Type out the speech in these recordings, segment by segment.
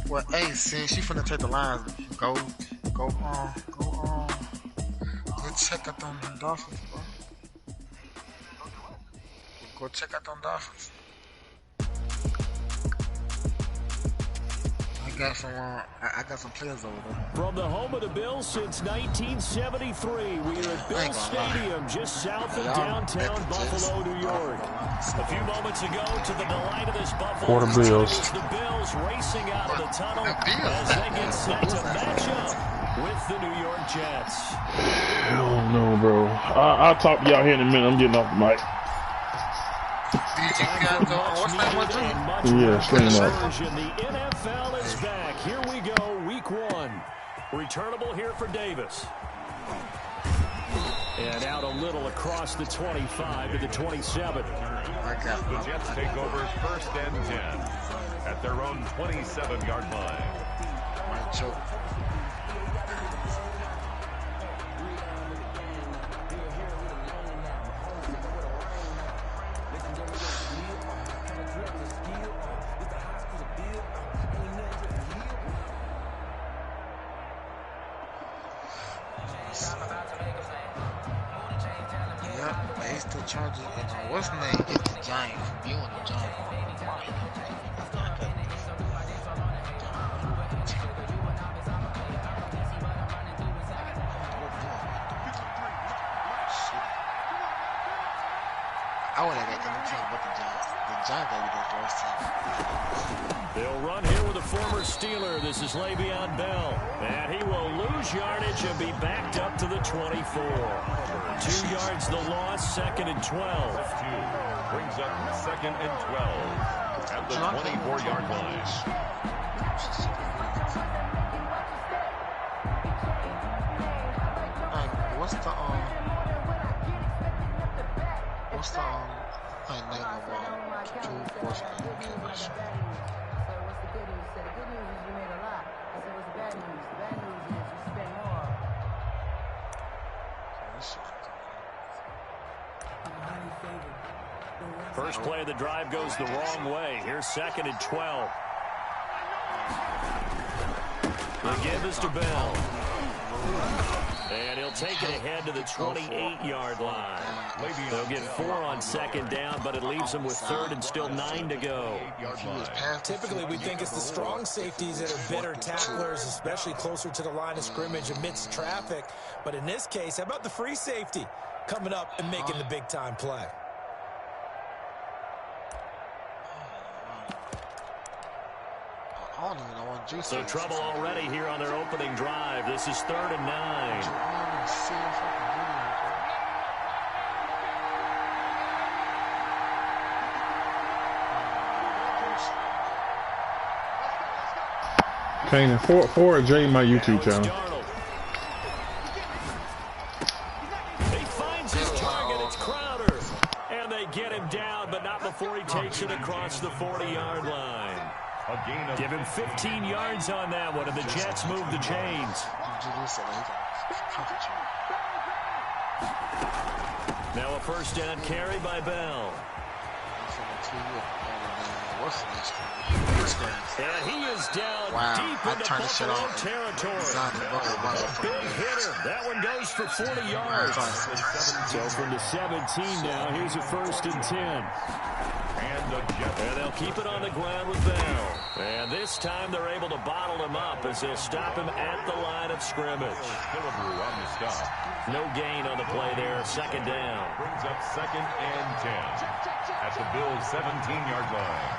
Well, hey, since she finna take the lines, go check out them Dolphins, bro. Go check out them Dolphins. I got some players over there. From the home of the Bills since 1973, we are at Bills Stadium, just south of downtown Buffalo, New York. A few moments ago, to the delight of this Buffalo crowd, it was the Bills racing out of the tunnel as they get set to match up with the New York Jets. I don't know, bro. I'll talk to y'all here in a minute. I'm getting off the mic. Yeah, stream up. The NFL is back. Here we go, week 1. Returnable here for Davis. And out a little across the 25 to the 27. The Jets take over 1st and 10 at their own 27-yard line. Chargers, what's the name? Get the Giant from viewing the Giant. I would have got anything but the Giants. The Giants got to be the worst team. They'll run here with a former Steeler. This is Le'Veon Bell. And he will lose yardage and be backed up to the 24. 2 yards the loss, 2nd and 12. Brings up 2nd and 12 at the 24-yard line. What's the name of two horsemen? First play of the drive goes the wrong way. Here's 2nd and 12. The give is to Bell. And he'll take it ahead to the 28-yard line. They'll get 4 on 2nd down, but it leaves them with 3rd and still 9 to go. Typically, we think it's the strong safeties that are better tacklers, especially closer to the line of scrimmage amidst traffic. But in this case, how about the free safety coming up and making the big-time play? So trouble already here on their opening drive. This is 3rd and 9. Kanan, forward Jay my YouTube channel. He finds his target. It's Crowder. And they get him down, but not before he takes it across the 40-yard line. Give him 15 yards on that one, and the Jets move the chains. Now a 1st down carry by Bell. And he is down deep into Buffalo territory. A big hitter. That one goes for 40 yards. So from the 17 now, here's a 1st and 10. And they'll keep it on the ground with Bell. And this time they're able to bottle him up as they'll stop him at the line of scrimmage. No gain on the play there. 2nd down. Brings up 2nd and 10 at the Bills' 17-yard line.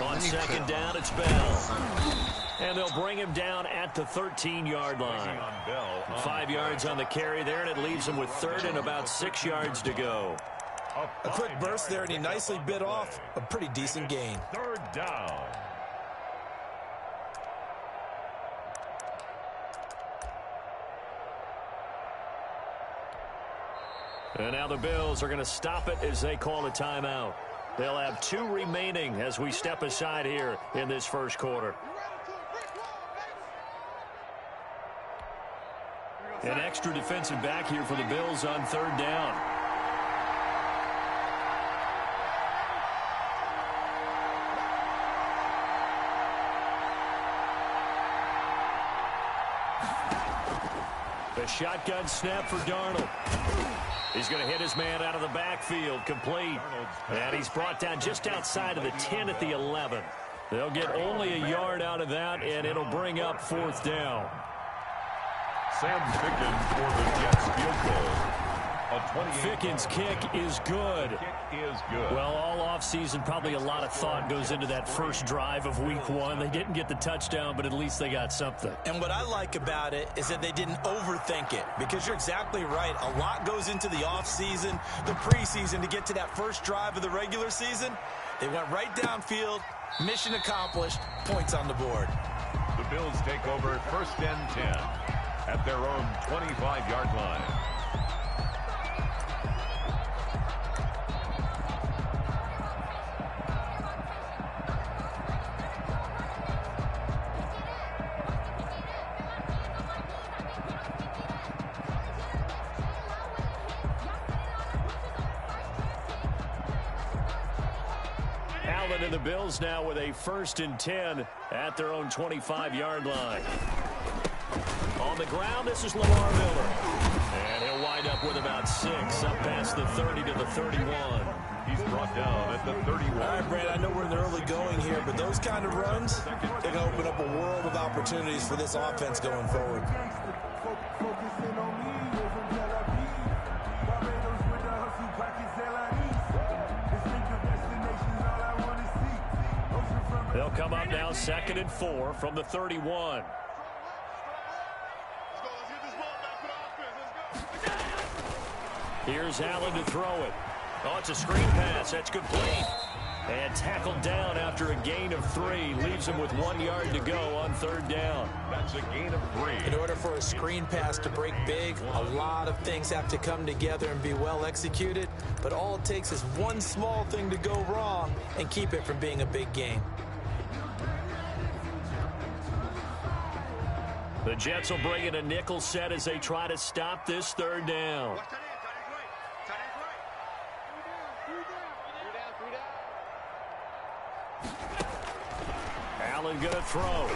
On 2nd down, it's Bell. And they'll bring him down at the 13-yard line. 5 yards on the carry there, and it leaves him with 3rd and about 6 yards to go. A quick burst there, and he nicely bit off a pretty decent gain. 3rd down. And now the Bills are going to stop it as they call a timeout. They'll have 2 remaining as we step aside here in this first quarter. An extra defensive back here for the Bills on 3rd down. The shotgun snap for Darnold. He's going to hit his man out of the backfield, complete. And he's brought down just outside of the 10 at the 11. They'll get only a yard out of that, and it'll bring up 4th down. Sam Fickens for the Jets field goal. Fickens' kick is good. Well, all offseason, probably a lot of thought goes into that first drive of week 1. They didn't get the touchdown, but at least they got something. And what I like about it is that they didn't overthink it, because you're exactly right. A lot goes into the offseason, the preseason, to get to that first drive of the regular season. They went right downfield, mission accomplished, points on the board. The Bills take over 1st and 10 at their own 25-yard line. And the Bills now with a 1st and 10 at their own 25-yard line. On the ground, this is Lamar Miller. And he'll wind up with about 6, up past the 30 to the 31. He's brought down at the 31. All right, Brad, I know we're in the early going here, but those kind of runs, they're going to open up a world of opportunities for this offense going forward. They'll come up now 2nd and 4 from the 31. Here's Allen to throw it. Oh, it's a screen pass. That's complete. And tackled down after a gain of 3. Leaves him with 1 yard to go on 3rd down. That's a gain of 3. In order for a screen pass to break big, a lot of things have to come together and be well executed. But all it takes is one small thing to go wrong and keep it from being a big game. The Jets will bring in a nickel set as they try to stop this 3rd down. Allen going to throw.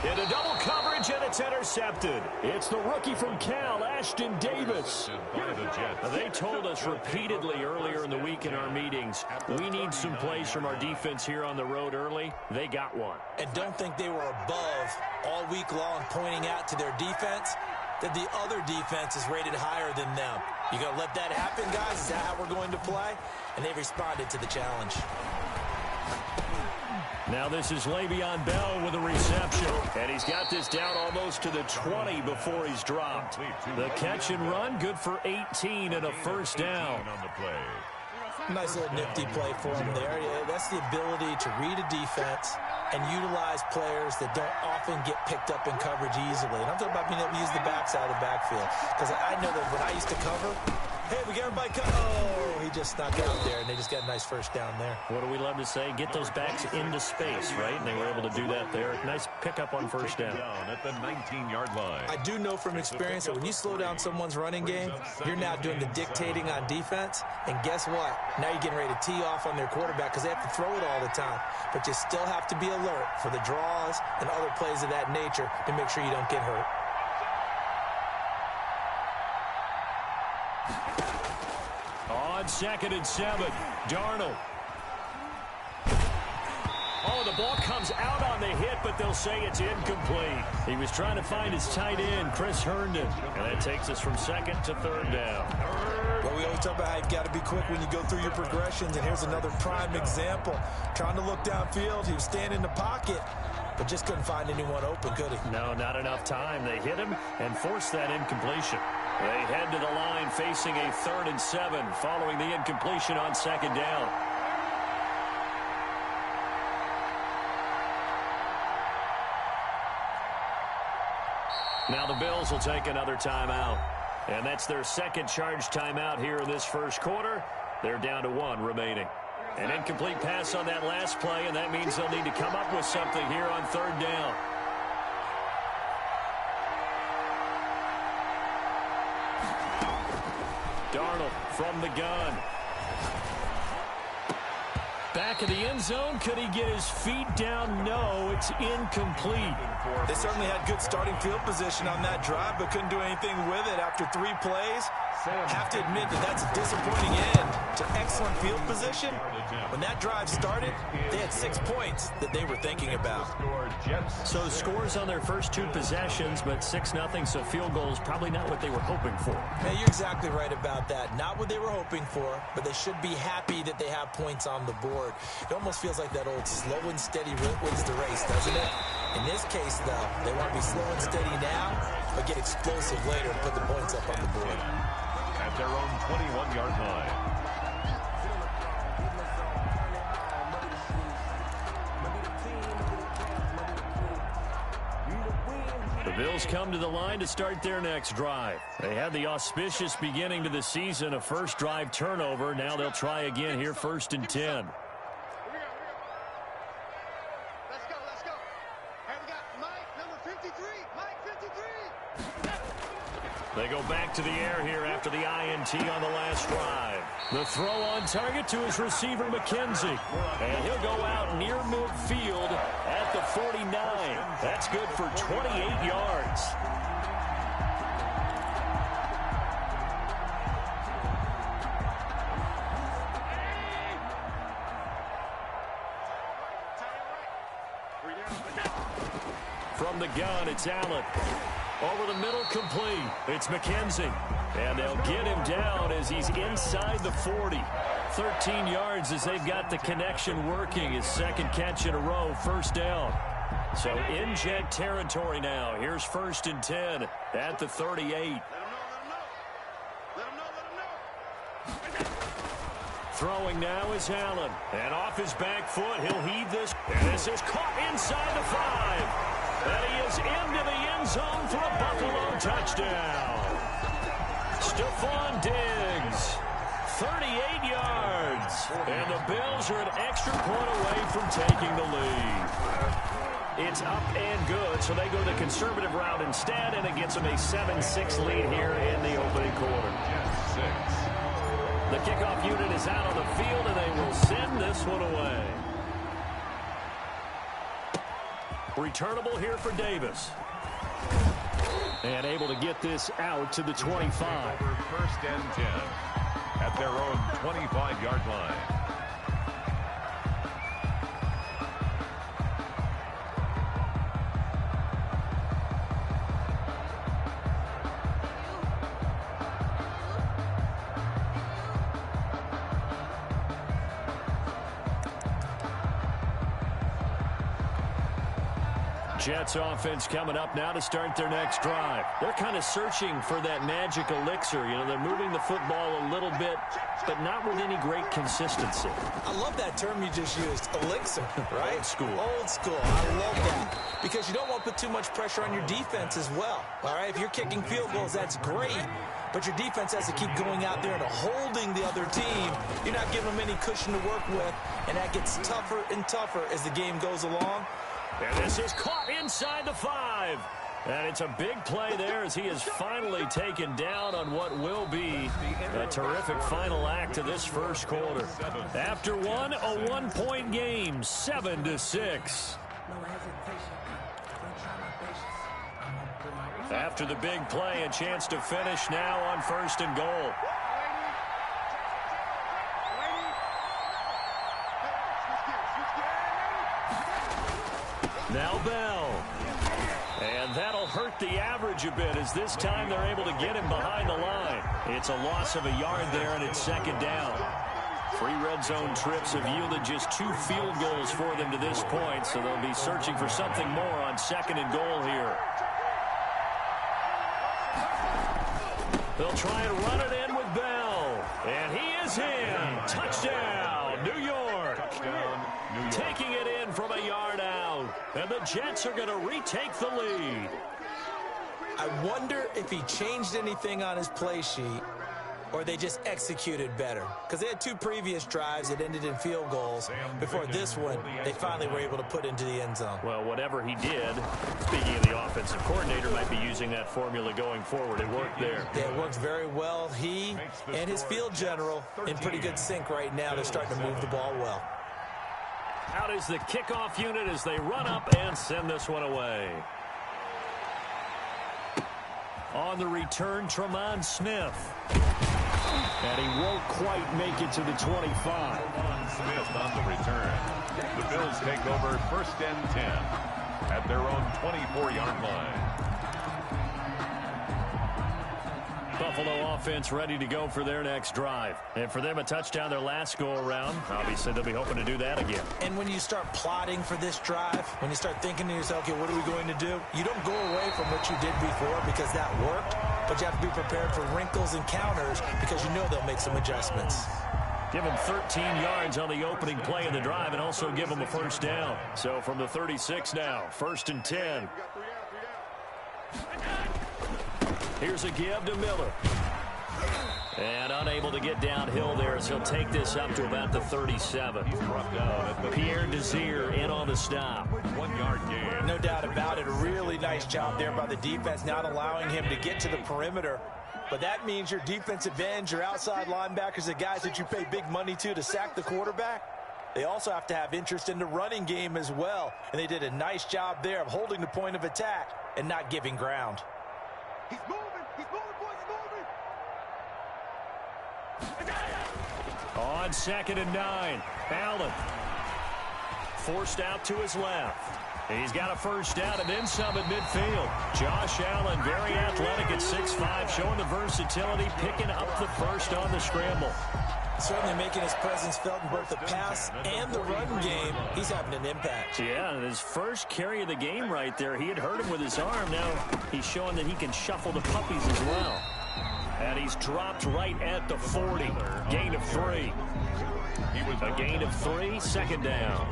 Into double coverage, and it's intercepted. It's the rookie from Cal, Ashton Davis. They told us repeatedly earlier in the week in our meetings, we need some plays from our defense here on the road early. They got one. And don't think they were above all week long, pointing out to their defense that the other defense is rated higher than them. You going to let that happen, guys? Is that how we're going to play? And they responded to the challenge. Now this is Le'Veon Bell with a reception. And he's got this down almost to the 20 before he's dropped. The catch and run, good for 18 and a 1st down. On the play. Nice little nifty play for him there. Yeah, that's the ability to read a defense and utilize players that don't often get picked up in coverage easily. And I'm talking about being able to use the backside of the backfield. Because I know that when I used to cover, hey, we got everybody cut. Oh, he just snuck out there, and they just got a nice 1st down there. What do we love to say? Get those backs into space, right? And they were able to do that there. Nice pickup on 1st down. At the 19-yard line. I do know from experience that when you slow down someone's running game, you're now doing the dictating on defense. And guess what? Now you're getting ready to tee off on their quarterback because they have to throw it all the time. But you still have to be alert for the draws and other plays of that nature to make sure you don't get hurt. On 2nd and 7, Darnold. Oh, the ball comes out on the hit, but they'll say it's incomplete. He was trying to find his tight end, Chris Herndon. And that takes us from 2nd to 3rd down. Well, we always talk about how you've got to be quick when you go through your progressions, and here's another prime example. Trying to look downfield, he was standing in the pocket, but just couldn't find anyone open, could he? No, not enough time. They hit him and forced that incompletion. They head to the line facing a 3rd and 7 following the incompletion on 2nd down. Now the Bills will take another timeout. And that's their 2nd charge timeout here in this 1st quarter. They're down to 1 remaining. An incomplete pass on that last play, and that means they'll need to come up with something here on 3rd down. Darnold from the gun. Back of the end zone. Could he get his feet down? No, it's incomplete. They certainly had good starting field position on that drive, but couldn't do anything with it after 3 plays. Have to admit that that's a disappointing end to excellent field position. When that drive started, they had 6 points that they were thinking about. So scores on their first 2 possessions, but 6-0, so field goals probably not what they were hoping for. Hey, you're exactly right about that. Not what they were hoping for, but they should be happy that they have points on the board. It almost feels like that old slow and steady wins the race, doesn't it? In this case, though, they want to be slow and steady now, but get explosive later and put the points up on the board. At their own 21-yard line. The Bills come to the line to start their next drive. They had the auspicious beginning to the season, a first drive turnover. Now they'll try again here, 1st and 10. Let's go. Hey, we got Mike, number 53. Mike, 53. They go back to the air here after the INT on the last drive. The throw on target to his receiver, McKenzie. And he'll go out near midfield at the 49. That's good for 28 yards. From the gun, it's Allen. Over the middle, complete. It's McKenzie. And they'll get him down as he's inside the 40. 13 yards as they've got the connection working. His second catch in a row, 1st down. So in jet territory now. Here's 1st and 10 at the 38. Let him know. Throwing now is Allen. And off his back foot, he'll heave this. And this is caught inside the 5. And he is into the end zone for a Buffalo touchdown. Stephon Diggs, 38 yards. And the Bills are an extra point away from taking the lead. It's up and good, so they go the conservative route instead, and it gets them a 7-6 lead here in the opening quarter. The kickoff unit is out on the field, and they will send this one away. Returnable here for Davis. And able to get this out to the 25. 1st and 10 at their own 25-yard line. Jets offense coming up now to start their next drive. They're kind of searching for that magic elixir. You know, they're moving the football a little bit, but not with any great consistency. I love that term you just used, elixir, right? Old school. Old school. I love that. Because you don't want to put too much pressure on your defense as well. All right, if you're kicking field goals, that's great. But your defense has to keep going out there and holding the other team. You're not giving them any cushion to work with, and that gets tougher and tougher as the game goes along. And this is caught inside the 5. And it's a big play there as he is finally taken down on what will be a terrific final act of this first quarter. After one, a 1-point game, 7-6. After the big play, a chance to finish now on 1st and goal. Now Bell. And that'll hurt the average a bit as this time they're able to get him behind the line. It's a loss of a yard there, and it's 2nd down. 3 red zone trips have yielded just 2 field goals for them to this point, so they'll be searching for something more on 2nd and goal here. They'll try and run it in with Bell. And he is in. Touchdown, New York. Taking it in from a yard out. And the Jets are going to retake the lead. I wonder if he changed anything on his play sheet or they just executed better. Because they had 2 previous drives that ended in field goals. Before this one, they finally were able to put into the end zone. Well, whatever he did, speaking of the offensive coordinator, might be using that formula going forward. It worked there. Yeah, it worked very well. He and his field general in pretty good sync right now. They're starting to move the ball well. Out is the kickoff unit as they run up and send this one away. On the return, Tremont Smith. And he won't quite make it to the 25. Smith on the return. The Bills take over 1st and 10 at their own 24-yard line. Buffalo offense ready to go for their next drive. And for them, a touchdown their last go-around. Obviously, they'll be hoping to do that again. And when you start plotting for this drive, when you start thinking to yourself, okay, what are we going to do? You don't go away from what you did before because that worked, but you have to be prepared for wrinkles and counters because you know they'll make some adjustments. Give them 13 yards on the opening play of the drive and also give them a first down. So from the 36 now, 1st and 10. Here's a give to Miller. And unable to get downhill there as he'll take this up to about the 37. Pierre Desir in on the stop. 1-yard gain. No doubt about it. A really nice job there by the defense, not allowing him to get to the perimeter. But that means your defensive ends, your outside linebackers, the guys that you pay big money to sack the quarterback, they also have to have interest in the running game as well. And they did a nice job there of holding the point of attack and not giving ground. He's moving, boys, he's moving. On 2nd and 9, Allen forced out to his left. He's got a first down and then some at midfield. Josh Allen, very athletic at 6'5", showing the versatility, picking up the first on the scramble. Certainly making his presence felt in both the pass and the run game. He's having an impact. Yeah, and his first carry of the game right there, he had hurt him with his arm. Now he's showing that he can shuffle the puppies as well. And he's dropped right at the 40. Gain of 3. A gain of 3, 2nd down.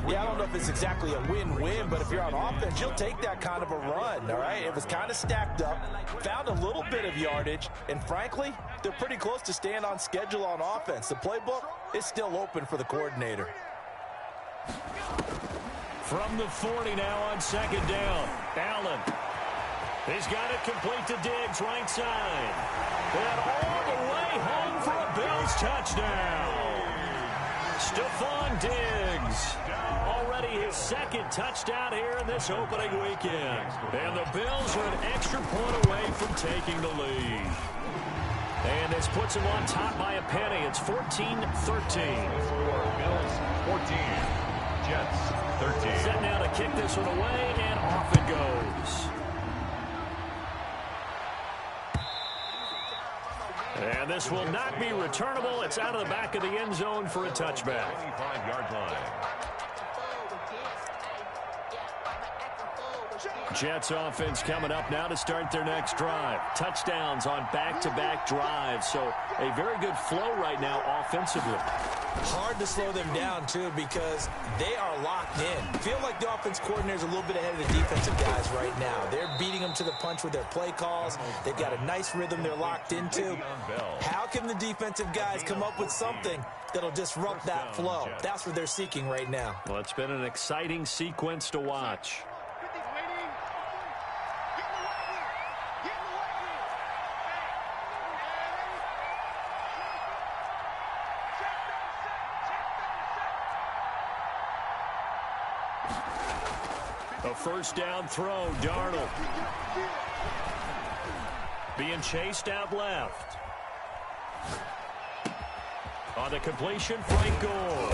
Yeah, I don't know if it's exactly a win-win, but if you're on offense, you'll take that kind of a run, all right? It was kind of stacked up, found a little bit of yardage, and frankly, they're pretty close to staying on schedule on offense. The playbook is still open for the coordinator. From the 40 now on 2nd down, Allen. He's got it complete to Diggs, right side. And all the way home for a Bills touchdown. Stephon Diggs, already his 2nd touchdown here in this opening weekend. And the Bills are an extra point away from taking the lead. And this puts them on top by a penny. It's 14-13. Bills 14, Jets 13. Set now to kick this one away, and off it goes. And this will not be returnable. It's out of the back of the end zone for a touchback. 25-yard line. Jets offense coming up now to start their next drive. Touchdowns on back-to-back drives. So a very good flow right now offensively. Hard to slow them down, too, because they are locked in. Feel like the offense coordinator is a little bit ahead of the defensive guys right now. They're beating them to the punch with their play calls. They've got a nice rhythm they're locked into. How can the defensive guys come up with something that'll disrupt that flow? That's what they're seeking right now. Well, it's been an exciting sequence to watch. A first down throw, Darnold. Being chased out left. On the completion, Frank Gore.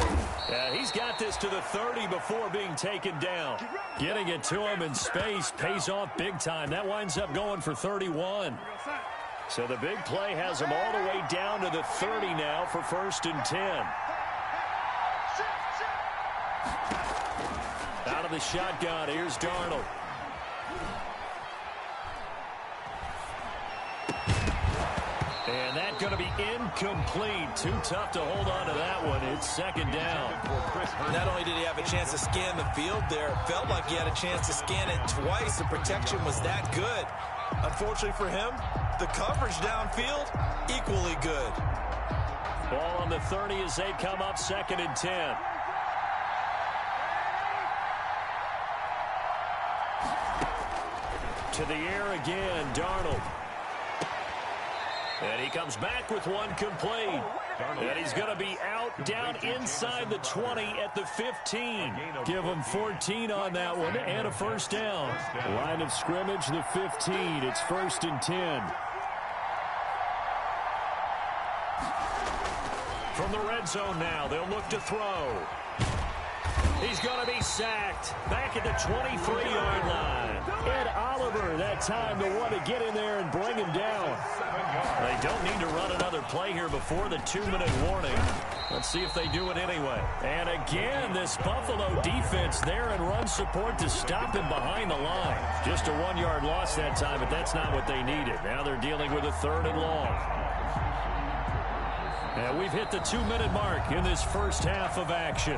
Yeah, he's got this to the 30 before being taken down. Getting it to him in space pays off big time. That winds up going for 31. So the big play has him all the way down to the 30 now for 1st and 10. Out of the shotgun, here's Darnold. And that's going to be incomplete. Too tough to hold on to that one. It's 2nd down. Not only did he have a chance to scan the field there, it felt like he had a chance to scan it twice. The protection was that good. Unfortunately for him, the coverage downfield, equally good. Ball on the 30 as they come up 2nd and 10. To the air again, Darnold. And he comes back with one complete. And he's going to be out down inside the 20 at the 15. Give him 14 on that one and a first down. Line of scrimmage, the 15. It's 1st and 10. From the red zone now, they'll look to throw. He's going to be sacked back at the 23-yard line. Ed Oliver, that time, the one to get in there and bring him down. They don't need to run another play here before the 2-minute warning. Let's see if they do it anyway. And again, this Buffalo defense there in run support to stop him behind the line. Just a 1-yard loss that time, but that's not what they needed. Now they're dealing with a 3rd and long. And we've hit the 2-minute mark in this first half of action.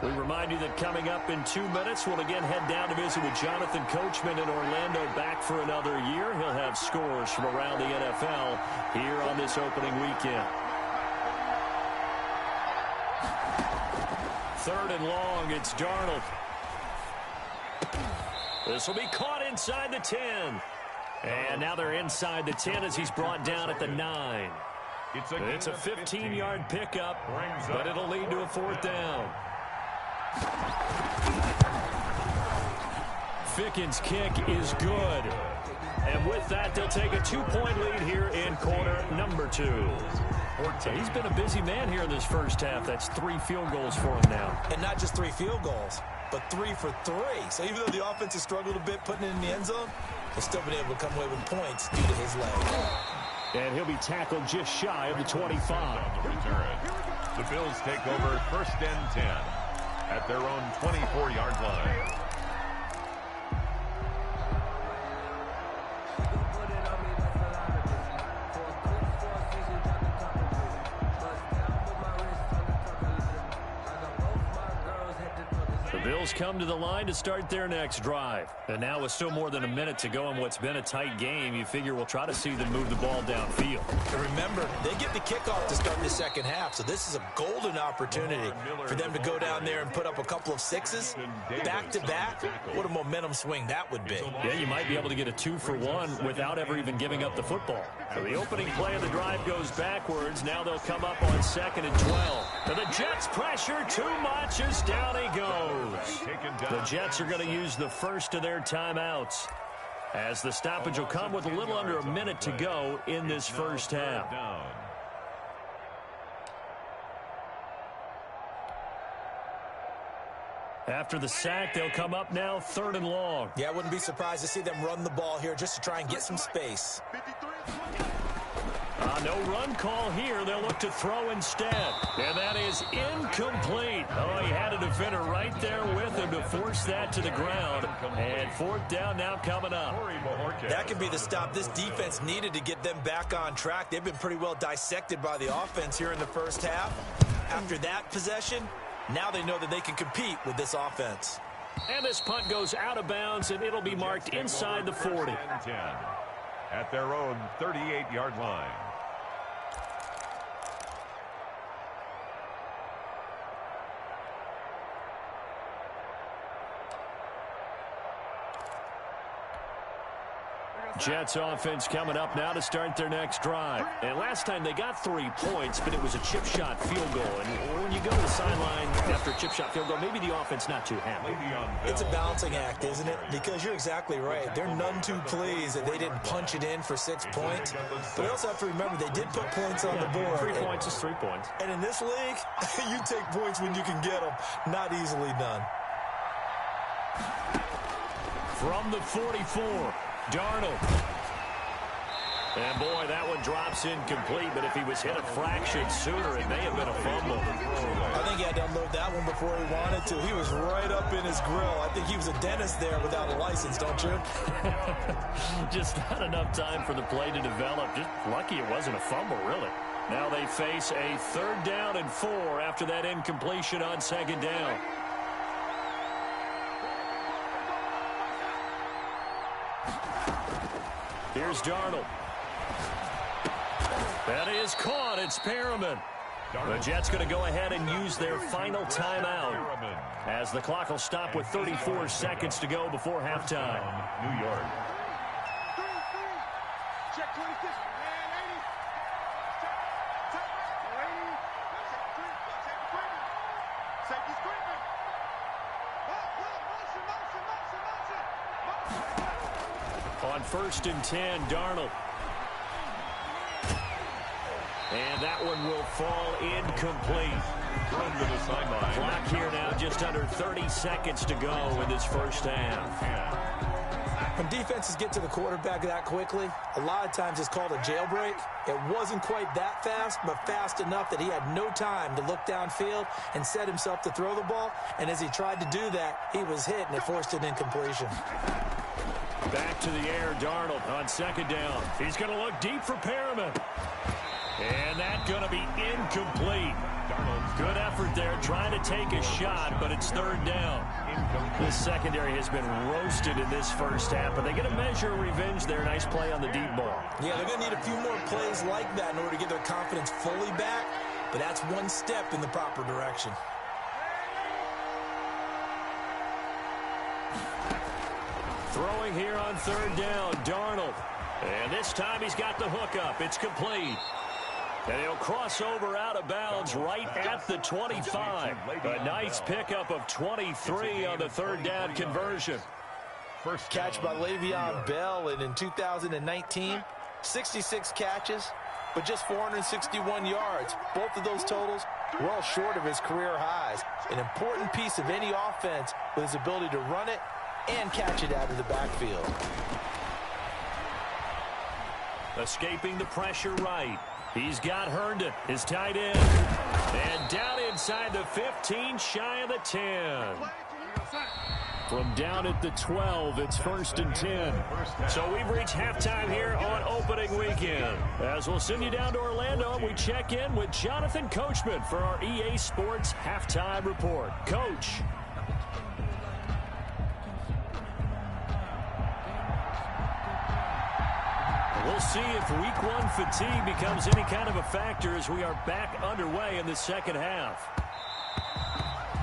We remind you that coming up in 2 minutes, we'll again head down to visit with Jonathan Coachman in Orlando, back for another year. He'll have scores from around the NFL here on this opening weekend. 3rd and long, it's Darnold. This will be caught inside the 10. And now they're inside the 10 as he's brought down at the 9. It's a 15-yard pickup, but it'll lead to a 4th down. Ficken's kick is good. And with that, they'll take a 2-point lead here in quarter number 2. So he's been a busy man here in this first half. That's 3 field goals for him now. And not just 3 field goals, but 3 for 3. So even though the offense has struggled a bit putting it in the end zone, they've still been able to come away with points due to his leg. And he'll be tackled just shy of the 25. The Bills take over 1st and 10 at their own 24-yard line. Bills come to the line to start their next drive. And now with still more than a minute to go in what's been a tight game, you figure we'll try to see them move the ball downfield. And remember, they get the kickoff to start the second half, so this is a golden opportunity for them to go down there and put up a couple of 6s back-to-back. What a momentum swing that would be. Yeah, you might be able to get a 2-for-1 without ever even giving up the football. So the opening play of the drive goes backwards. Now they'll come up on 2nd and 12. And the Jets pressure too much as down he goes. The Jets are going to use the first of their timeouts, as the stoppage will come with a little under a minute to go in this first half. After the sack, they'll come up now 3rd and long. Yeah, I wouldn't be surprised to see them run the ball here just to try and get some space. No run call here. They'll look to throw instead. And that is incomplete. Oh, he had a defender right there with him to force that to the ground. And 4th down now coming up. That could be the stop this defense needed to get them back on track. They've been pretty well dissected by the offense here in the first half. After that possession, now they know that they can compete with this offense. And this punt goes out of bounds, and it'll be marked inside the 40. At their own 38-yard line. Jets offense coming up now to start their next drive. And last time they got 3 points, but it was a chip shot field goal. And when you go to the sideline after a chip shot field goal, maybe the offense not too happy. It's a balancing act, isn't it? Because you're exactly right. They're none too pleased that they didn't punch it in for 6 points. But we also have to remember they did put points on the board. 3 points is 3 points. And in this league, you take points when you can get them. Not easily done. From the 44. Darnold. And boy, that one drops incomplete, but if he was hit a fraction sooner, it may have been a fumble. I think he had to unload that one before he wanted to. He was right up in his grill. I think he was a dentist there without a license, don't you? Just not enough time for the play to develop. Just lucky it wasn't a fumble, really. Now they face a 3rd down and 4 after that incompletion on 2nd down. Here's Darnold. That is caught. It's Perriman. The Jets going to go ahead and use their final timeout as the clock will stop with 34 seconds to go before halftime. New York. Check 26. Safety screaming. On 1st and 10, Darnold. And that one will fall incomplete. Thrown to the sideline. Clock here now, just under 30 seconds to go in this first half. When defenses get to the quarterback that quickly, a lot of times it's called a jailbreak. It wasn't quite that fast, but fast enough that he had no time to look downfield and set himself to throw the ball. And as he tried to do that, he was hit, and it forced an incompletion. Back to the air, Darnold on 2nd down. He's going to look deep for Perriman. And that's going to be incomplete. Good effort there, trying to take a shot, but it's 3rd down. This secondary has been roasted in this first half, but they get a measure of revenge there. Nice play on the deep ball. Yeah, they're going to need a few more plays like that in order to get their confidence fully back, but that's one step in the proper direction. Throwing here on 3rd down, Darnold. And this time he's got the hook up. It's complete. And he'll cross over out of bounds right at the 25. A nice pickup of 23 on the 3rd down conversion. First catch by Le'Veon Bell, and in 2019, 66 catches, but just 461 yards. Both of those totals well short of his career highs. An important piece of any offense with his ability to run it and catch it out of the backfield. Escaping the pressure right. He's got Herndon, his tight end. And down inside the 15, shy of the 10. From down at the 12, it's 1st and 10. So we've reached halftime here on opening weekend. As we'll send you down to Orlando, we check in with Jonathan Coachman for our EA Sports Halftime Report. Coach. We'll see if week 1 fatigue becomes any kind of a factor as we are back underway in the second half.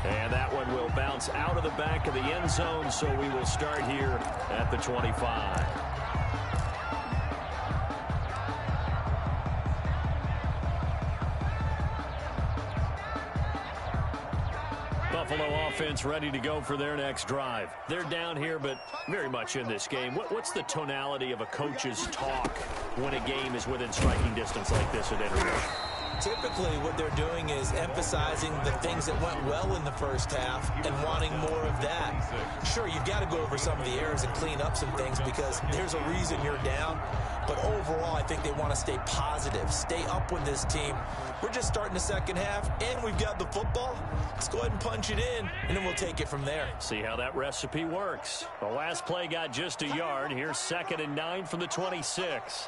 And that one will bounce out of the back of the end zone, so we will start here at the 25. Buffalo offense ready to go for their next drive. They're down here, but very much in this game. What's the tonality of a coach's talk when a game is within striking distance like this at intermission? Typically, what they're doing is emphasizing the things that went well in the first half and wanting more of that. Sure, you've got to go over some of the errors and clean up some things because there's a reason you're down. But overall, I think they want to stay positive, stay up with this team. We're just starting the second half, and we've got the football. Let's go ahead and punch it in, and then we'll take it from there. See how that recipe works. The last play got just a yard. Here's 2nd and 9 from the 26.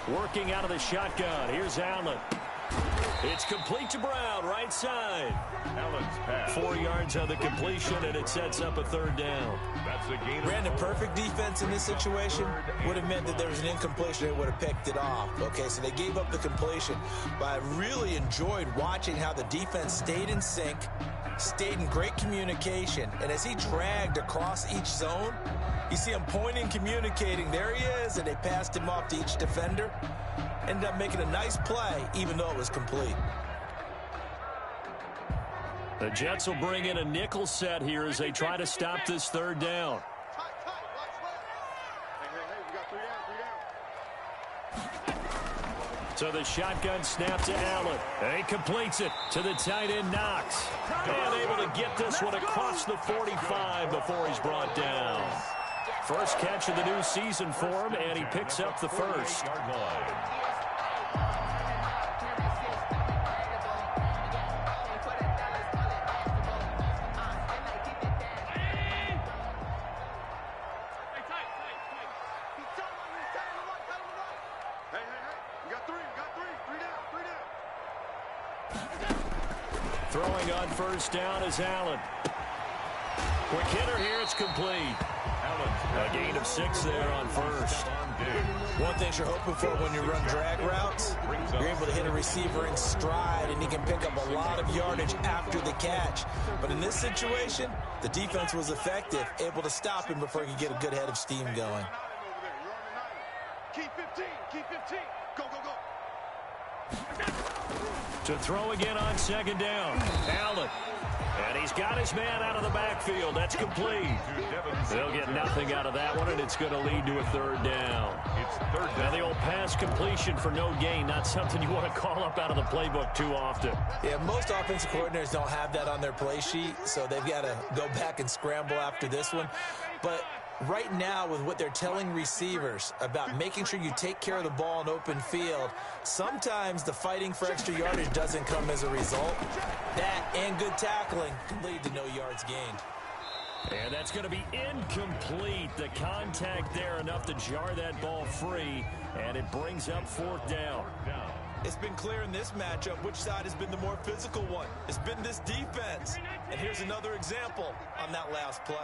Working out of the shotgun. Here's Allen. It's complete to Brown, right side. Allen's pass. 4 yards on the completion, and it sets up a 3rd down. That's the gain. Brandon, perfect defense in this situation would have meant that there was an incompletion. They would have picked it off. Okay, so they gave up the completion. But I really enjoyed watching how the defense stayed in sync, stayed in great communication, and as he dragged across each zone, you see him pointing, communicating. There he is, and they passed him off to each defender. Ended up making a nice play, even though it was complete. The Jets will bring in a nickel set here as they try to stop this 3rd down. So the shotgun snap to Allen. And he completes it to the tight end, Knox. And able to get this one across the 45 before he's brought down. First catch of the new season for him, and he picks up the first. Throwing on 1st down is Allen. Quick hitter here, it's complete. A gain of 6 there on first. One thing you're hoping for when you run drag routes, you're able to hit a receiver in stride, and he can pick up a lot of yardage after the catch. But in this situation, the defense was effective, able to stop him before he could get a good head of steam going. Keep 15, keep 15. Go, go, go. To throw again on second down. Allen. And he's got his man out of the backfield. That's complete. They'll get nothing out of that one, and it's going to lead to a third down. Now the old pass completion for no gain, not something you want to call up out of the playbook too often. Yeah, most offensive coordinators don't have that on their play sheet, so they've got to go back and scramble after this one. But right now, with what they're telling receivers about making sure you take care of the ball in open field, sometimes the fighting for extra yardage doesn't come as a result. That and good tackling can lead to no yards gained. And that's going to be incomplete. The contact there enough to jar that ball free, and it brings up fourth down. It's been clear in this matchup which side has been the more physical one. It's been this defense. And here's another example on that last play.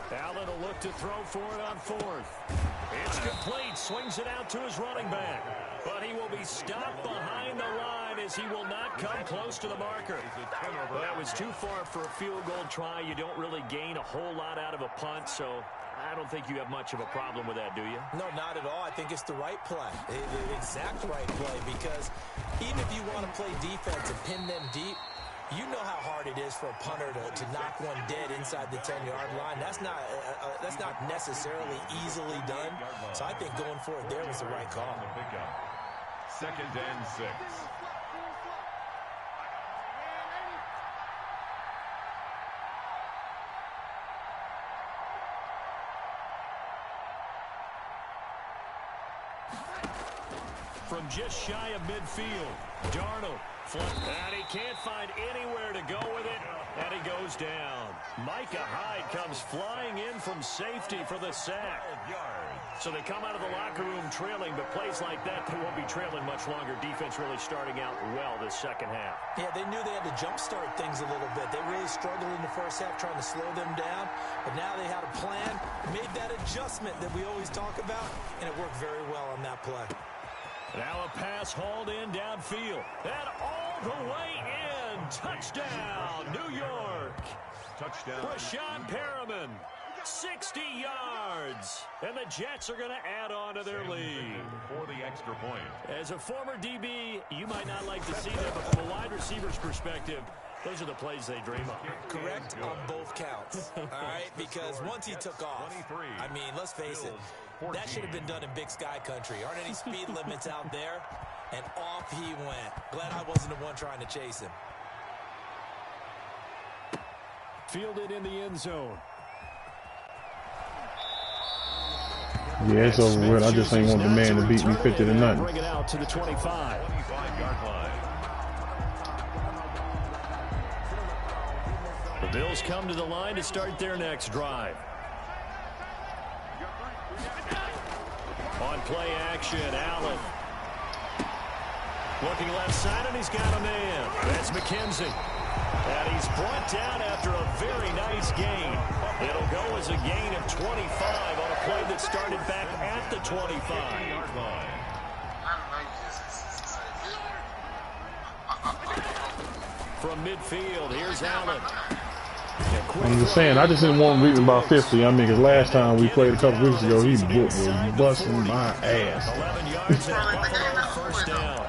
Allen will look to throw for it on fourth. It's complete. Swings it out to his running back. But he will be stopped behind the line as he will not come close to the marker. Well, that was too far for a field goal try. You don't really gain a whole lot out of a punt, so I don't think you have much of a problem with that, do you? No, not at all. I think it's the right play, the exact right play, because even if you want to play defense and pin them deep, you know how hard it is for a punter to knock one dead inside the 10-yard line. That's not necessarily easily done. So I think going for it there was the right call. Second and 6. From just shy of midfield, Darnold. And he can't find anywhere to go with it, and he goes down. Micah Hyde comes flying in from safety for the sack. So they come out of the locker room trailing, but plays like that, they won't be trailing much longer. Defense really starting out well this second half. Yeah, they knew they had to jumpstart things a little bit. They really struggled in the first half trying to slow them down, but now they had a plan, made that adjustment that we always talk about, and it worked very well on that play. Now a pass hauled in downfield. And all the way in. Touchdown, New York. Touchdown. Rashawn Perriman, 60 yards. And the Jets are going to add on to their lead. For the extra point. As a former DB, you might not like to see that, but from a wide receiver's perspective, those are the plays they dream of. Correct on both counts. All right, because once he took off, I mean, let's face it, that should have been done in Big Sky country. Aren't any speed limits out there? And off he went. Glad I wasn't the one trying to chase him. Fielded in the end zone. Yeah, it's over with. I just ain't want the man to beat me 50-0. Bring it out to the 25. 25-yard line. The Bills come to the line to start their next drive. On play action, Allen. Looking left side, and he's got a man. That's McKenzie. And he's brought down after a very nice gain. It'll go as a gain of 25 on a play that started back at the 25-yard line. From midfield, here's Allen. I'm just saying, I just didn't want him reaching about 50. I mean, because last time we played a couple weeks ago, he was busting my ass. 11 yards and Buffalo first down.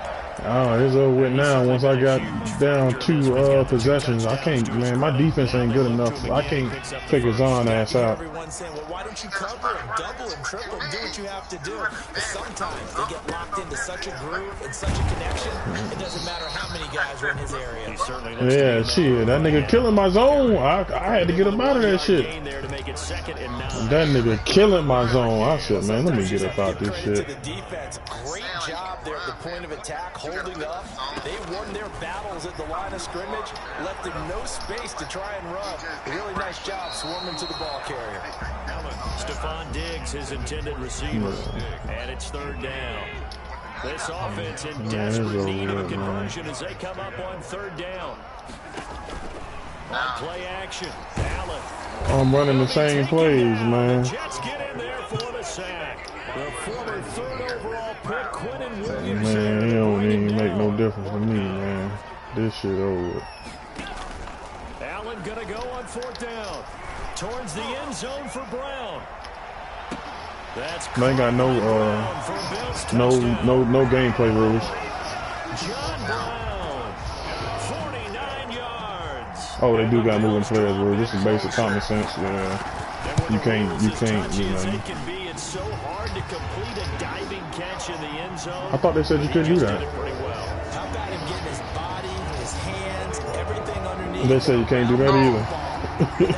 Oh, it's over with now. Once I got down 2 possessions, I can't, man, my defense ain't good enough. I can't take his on ass out. Everyone's saying, well, why don't you cover him, double him, triple him, do what you have to do. But sometimes they get locked into such a groove and such a connection, it doesn't matter how many guys are in his area. Yeah, shit, that nigga killing my zone. I had to get him out of that shit. There to make make it 2nd and 9. That nigga killing my zone. I said, man, let me get up out this shit. The defense, great job there at the point of attack, holding up. They won their battles at the line of scrimmage, left them no space to try and run. Really nice job swarming to the ball carrier. Stephon Diggs, his intended receiver, and it's 3rd down. This offense in desperate need of a conversion as they come up on 3rd down. On play action, Allen. I'm running the same plays, man. Jets get in there for the sack. The former 3rd overall pick, Quentin Williams. Man, it don't even make no difference to me, man. This shit over. Allen gonna go on 4th down. Towards the end zone for Brown. They ain't got no gameplay rules. John Brown, 49 yards. Oh, they do got moving players rules. This is basic common sense. Yeah, you can't, you know. It's so hard to complete a diving catch in the end zone. I thought they said you couldn't do that. How about him getting his body, his hands, everything underneath? They said you can't do that either.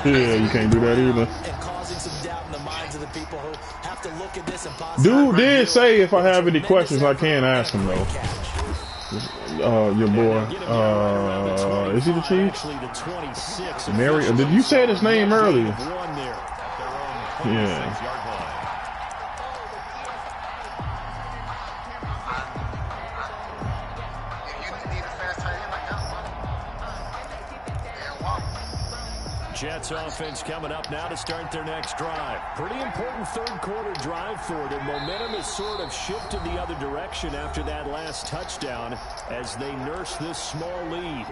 Yeah, you can't do that either. And causing some doubt in the minds of the people who have to look at this and possibly. Dude did say if I have any questions, I can ask him though. Your boy, is he the Chiefs? Mary, did you say his name earlier? Yeah. Jets offense coming up now to start their next drive. Pretty important 3rd quarter drive for them. Momentum has sort of shifted the other direction after that last touchdown as they nurse this small lead.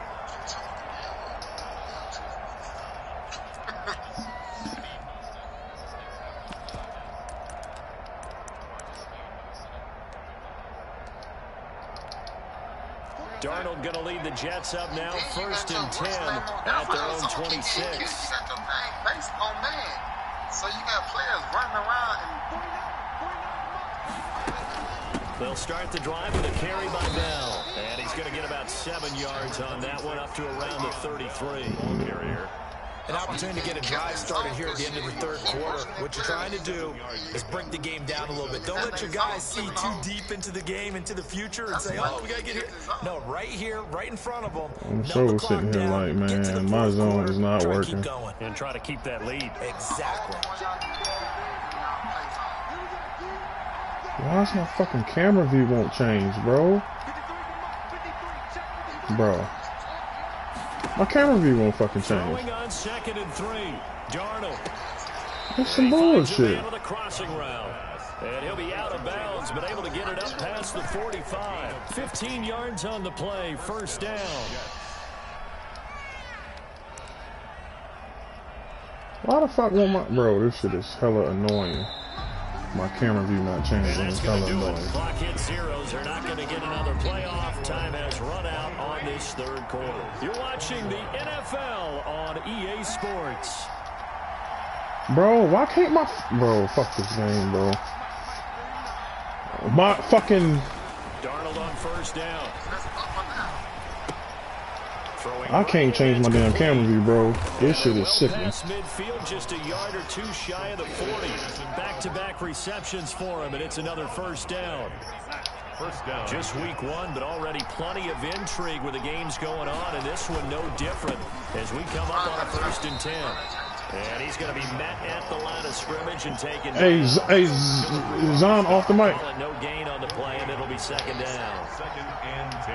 Darnold going to lead the Jets up now, 1st and 10 at their own 26. So you got players running around and they'll start the drive with a carry by Bell. And he's going to get about 7 yards on that one, up to around the 33. Carrier. An opportunity to get a drive started here at the end of the 3rd quarter. What you're trying to do is break the game down a little bit. Don't let your guys see too deep into the game, into the future, and say, oh, we got to get here. No, right here, right in front of them. I'm so sitting here like, man, my zone is not working. And try to keep that lead. Exactly. Why is my fucking camera view won't change, bro? Bro. My camera view won't fucking change. Throwing on 2nd and 3. Darnold. That's some bullshit. The crossing route. And he'll be out of bounds, but able to get it up past the 45. 15 yards on the play. 1st down. Why the fuck won't my... Bro, this shit is hella annoying. My camera view not changing. It's hella annoying. Clock hit zeros. They're not going to get another playoff. Time has run out on this 3rd quarter. You're watching the NFL on EA Sports. Bro, why can't my... Bro, fuck this game, bro. My fucking... Darnold on 1st down. I can't change my damn camera view, bro. This shit is sickening. Midfield just a yard or 2 shy of the 40. Back-to-back receptions for him, and it's another 1st down. Just week 1, but already plenty of intrigue with the games going on, and this one no different as we come up on a 1st and 10. And he's going to be met at the line of scrimmage and taken. Hey, Zon off the mic. No gain on the play, and it'll be 2nd down. 2nd and 10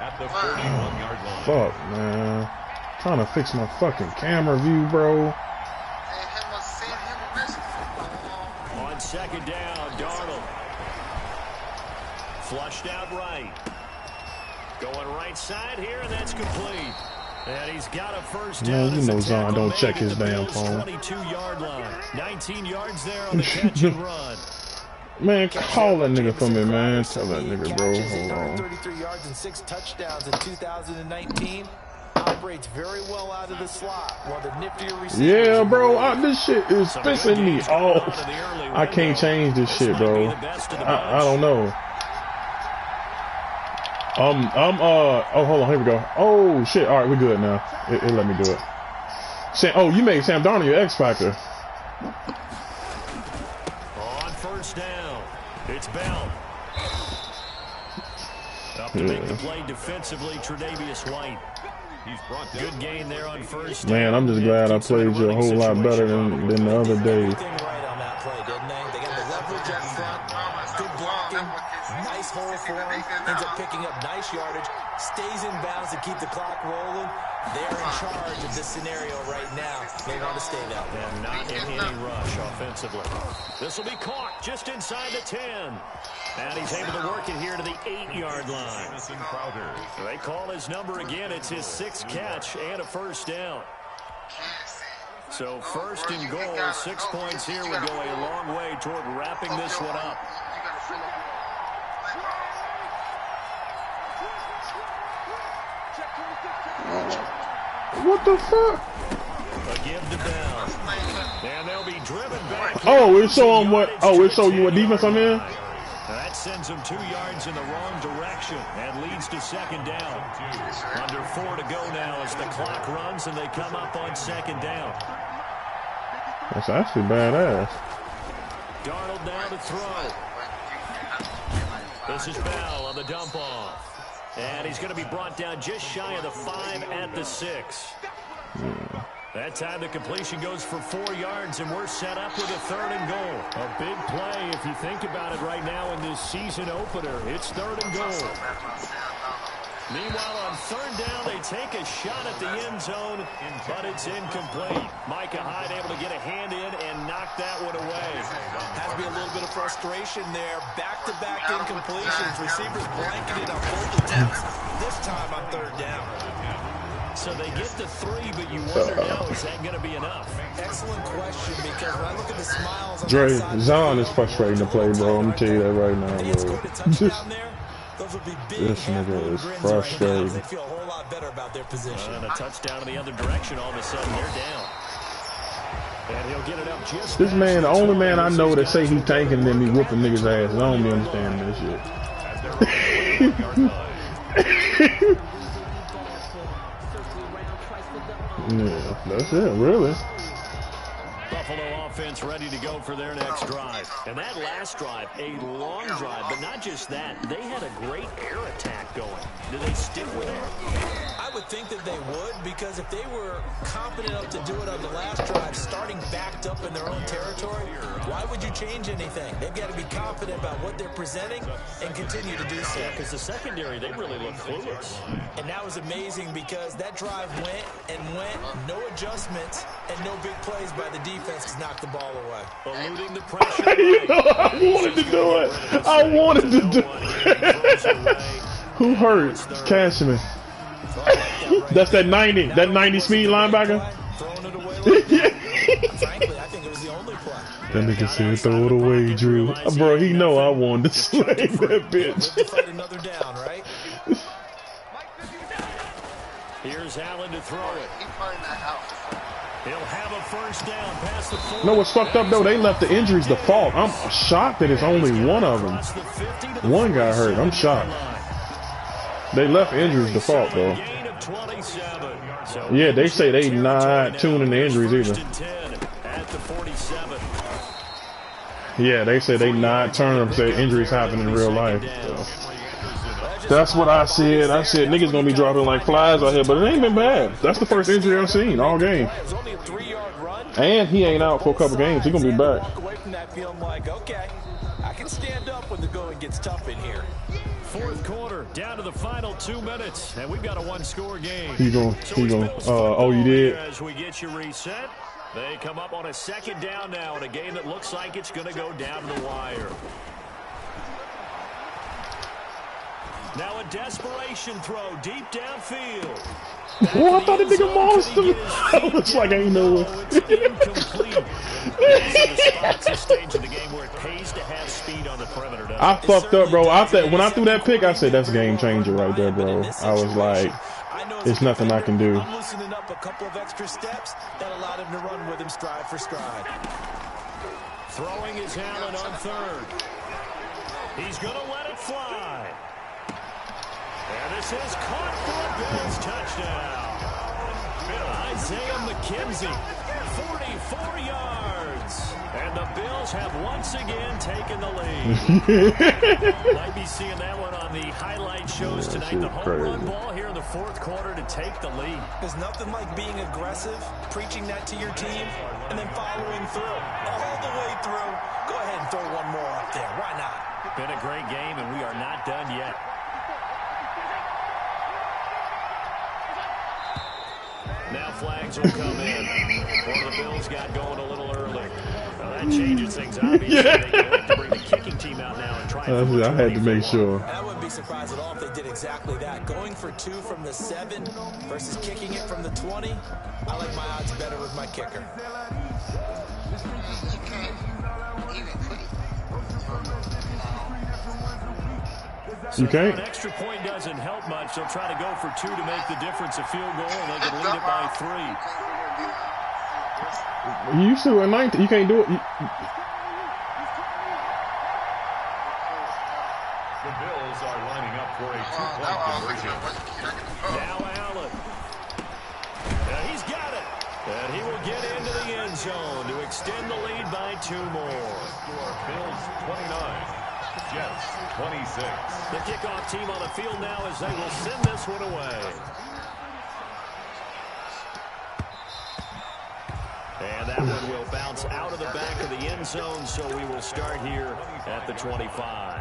at the 41-yard line. Fuck, man. Trying to fix my fucking camera view, bro. On 2nd down, Darnold. Flushed out right. Going right side here, and that's complete. And he's got a 1st down. Man, you know Zon don't check his damn phone. 22-yard line. 19 yards there on the catch and run. Man, call that nigga for me, man. Tell that nigga, bro. Hold on. 33 yards and 6 touchdowns in 2019. Operates very well out of the slot. One of the niftier receivers. Yeah, bro. This shit is pissing me off. I can't change this shit, bro. I don't know. Oh, hold on. Here we go. Oh, shit. All right, we're good now. It let me do it. Oh, you made Sam Darnold your X Factor. On first down, it's Bell. Up to make the play defensively, Tre'Davious White. He's brought good gain there on first down. Man, I'm just glad I played you a whole lot better than the other day. Right on that play, didn't they? They got the leverage up front, good blocking, nice hole for him, ends up picking up nice yardage, stays in bounds to keep the clock rolling. They're in charge of this scenario right now. They want to stay that way. And not in any rush offensively. This will be caught just inside the 10. And he's able to work it here to the 8-yard line. They call his number again. It's his 6th catch and a first down. So first and goal, 6 points here would go a long way toward wrapping this one up. What the fuck? A give to Bell. And they'll be driven back. Oh, it show him what? Oh, it show you what defense I'm in? That sends them 2 yards in the wrong direction and leads to second down. Under 4 to go now as the clock runs and they come up on second down. That's actually badass. Darnold now to throw. This is Bell on the dump off. And he's going to be brought down just shy of the 5 at the 6. That time the completion goes for 4 yards, and we're set up with a 3rd and goal. A big play if you think about it right now in this season opener. It's 3rd and goal. Meanwhile, on 3rd down, they take a shot at the end zone, but it's incomplete. Micah Hyde able to get a hand in and knock that one away. Has to be a little bit of frustration there. Back-to-back incompletions. Receivers blanketed on both attempts. This time on 3rd down. So they get to 3, but you wonder now, is that going to be enough? Excellent question, because when I look at the smiles on Dre, the side, Zahn is frustrating to play, bro. I'm gonna tell you that right now, he had bro. scored a touchdown there. Those would be big, This nigga is half-moon grins right now, frustrating. as they feel a whole lot better about their position. And a touchdown in the other direction, all of a sudden they're down. And he'll get it up just This man, the only man I know that say he tanking and he whooping niggas' ass. I don't be understanding this shit. Yeah, that's it, really. Buffalo offense ready to go for their next drive. And that last drive, a long drive, but not just that. They had a great air attack going. Do they stick with it? I would think that they would, because if they were confident enough to do it on the last drive, starting backed up in their own territory, why would you change anything? They've got to be confident about what they're presenting and continue to do so. Because the secondary, they really look clueless. And that was amazing because that drive went and went, no adjustments, and no big plays by the defense to knock the ball away. Eluding the pressure. I wanted to do it. I wanted to do it. Who hurt? Cashman. That's that 90. That 90 speed linebacker. Frankly, I think it was the only play. That nigga said throw it away, Drew. Bro, he know I wanted to slay that bitch. Fight another down, right? Here's Allen to throw it. He'll have a first down past the 4. No, what's fucked up though? They left the injuries default. I'm shocked that it's only one of them. One got hurt. I'm shocked. They left injuries default though. Yeah, they say they not tuning the injuries either. Yeah, they say they not turning them. Say injuries happen in real life. So. That's what I said. I said niggas gonna be dropping like flies out here, but it ain't been bad. That's the first injury I've seen all game. And he ain't out for a couple games. He gonna be back. Walk away from that feeling like, okay, I can stand up when the going gets tough in here. 4th quarter, down to the final 2 minutes, and we've got a 1-score game. He going. Oh, you did. As we get you reset, they come up on a 2nd down now in a game that looks like it's going to go down to the wire. Now a desperation throw deep downfield. Oh, I thought the nigga monster. That looks like I ain't know it. It's incomplete. These are the spots this stage of the game where it pays to have speed on the perimeter. I fucked up, bro. When I threw that pick, I said that's a game changer right there, bro. I was like, there's nothing I can do. I'm loosening up a couple of extra steps that allowed him to run with him stride for stride. Throwing his Allen on 3rd. He's going to let it fly. And this is caught for a Bills touchdown. Isaiah McKenzie, 44 yards. And the Bills have once again taken the lead. Might be seeing that one on the highlight shows tonight. The home run ball here in the fourth quarter to take the lead. There's nothing like being aggressive, preaching that to your team, and then following through. All the way through. Go ahead and throw one more up there. Why not? Been a great game, and we are not done yet. Now flags will come in. Or the Bills got going a little early. Well, that changes things, obviously. They can elect to bring the kicking team out now and try it. I had to make sure. And I wouldn't be surprised at all if they did exactly that. Going for 2 from the 7 versus kicking it from the 20. I like my odds better with my kicker. You can't. An extra point doesn't help much. They'll try to go for 2 to make the difference a field goal, and they can lead it by 3. You used to at 19. You can't do it. The Bills are lining up for a 2-point conversion. Now Allen. He's got it. And he will get into the end zone to extend the lead by 2 more. Bills 29. Jets 26. The kickoff team on the field now as they will send this one away. And that one will bounce out of the back of the end zone, so we will start here at the 25.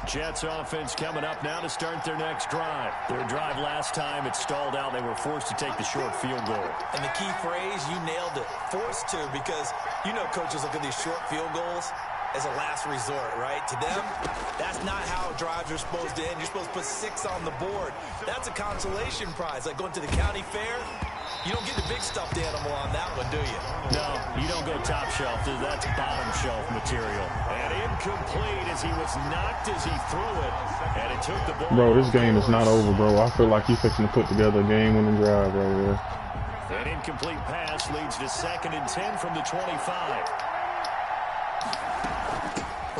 Jets offense coming up now to start their next drive. Their drive last time, it stalled out. They were forced to take the short field goal. And the key phrase, you nailed it, forced to, because you know coaches look at these short field goals as a last resort, right? To them, that's not how drives are supposed to end. You're supposed to put 6 on the board. That's a consolation prize, like going to the county fair. You don't get the big stuffed animal on that one, do you? No, you don't go top shelf. That's bottom shelf material. And incomplete as he was knocked as he threw it. And it took the ball. Bro, this game is not over, bro. I feel like he's fixing to put together a game-winning drive right here. An incomplete pass leads to 2nd and 10 from the 25.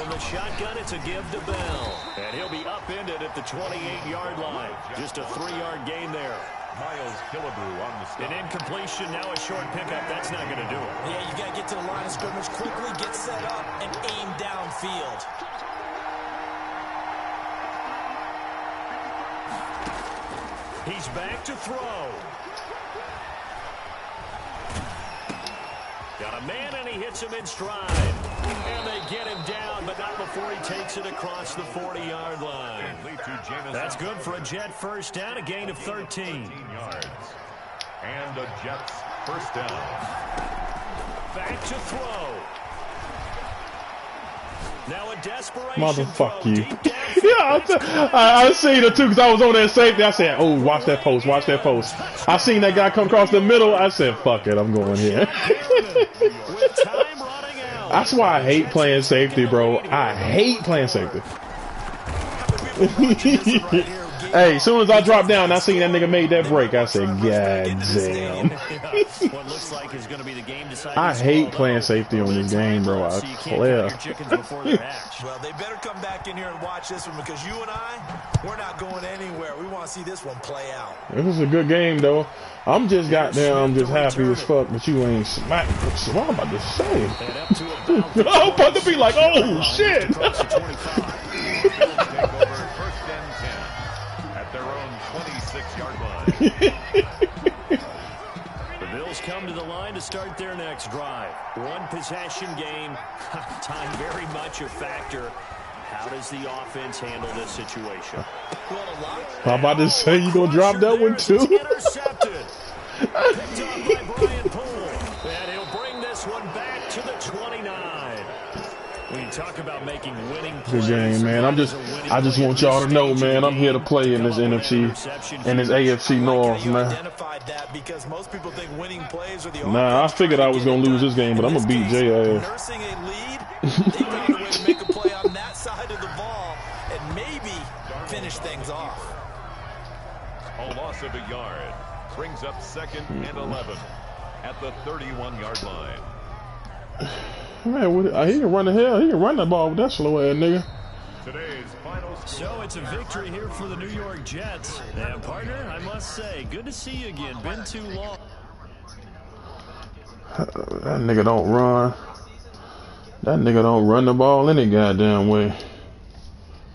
From the shotgun, it's a give to Bell. And he'll be upended at the 28-yard line. Just a 3-yard gain there. Miles Killebrew on the stop. An incompletion, now a short pickup. That's not going to do it. Yeah, you got to get to the line of scrimmage quickly, get set up, and aim downfield. He's back to throw. Got a man, and he hits him in stride. And they get him down, but not before he takes it across the 40-yard line. That's good for a Jet first down, a gain of 13 yards. And the Jets first down. Back to throw. Now a desperation Motherfuck throw. you. Yeah, I seen it too because I was on that safety. I said, oh, watch that post, watch that post. I seen that guy come across the middle. I said, fuck it, I'm going here. With time running out. That's why I hate playing safety, bro. I hate playing safety. Hey, as soon as I dropped down, I seen that nigga made that break. I said, God damn. I hate playing safety on this game, bro. I clear. Well, they better come back in here and watch this one because you and I, we're not going anywhere. We want to see this one play out. This is a good game, though. I'm just happy as fuck, but you ain't smack. What I'm about to say? I'm about to be like, oh, shit. The Bills come to the line to start their next drive. One possession game. Time very much a factor. How does the offense handle this situation? I'm about to say you gonna drop that one too. Intercepted. Picked up by Brian Poole. And he'll bring this one back to the 29. When you talk about making winning plays, good game, man. I just want y'all to know, man, I'm here to play in this NFC and this AFC North, man. Nah, I figured I was gonna lose this game, but I'm gonna beat Jay ass. Nursing a lead, they found a way to make a play on that side of the ball and maybe finish things off. A loss of a yard brings up 2nd and 11 at the 31-yard line. Man, he can run the hell. He can run that ball with that slow ass nigga. Today's final score. So it's a victory here for the New York Jets. And partner, I must say, good to see you again. Been too long. That nigga don't run. That nigga don't run the ball any goddamn way.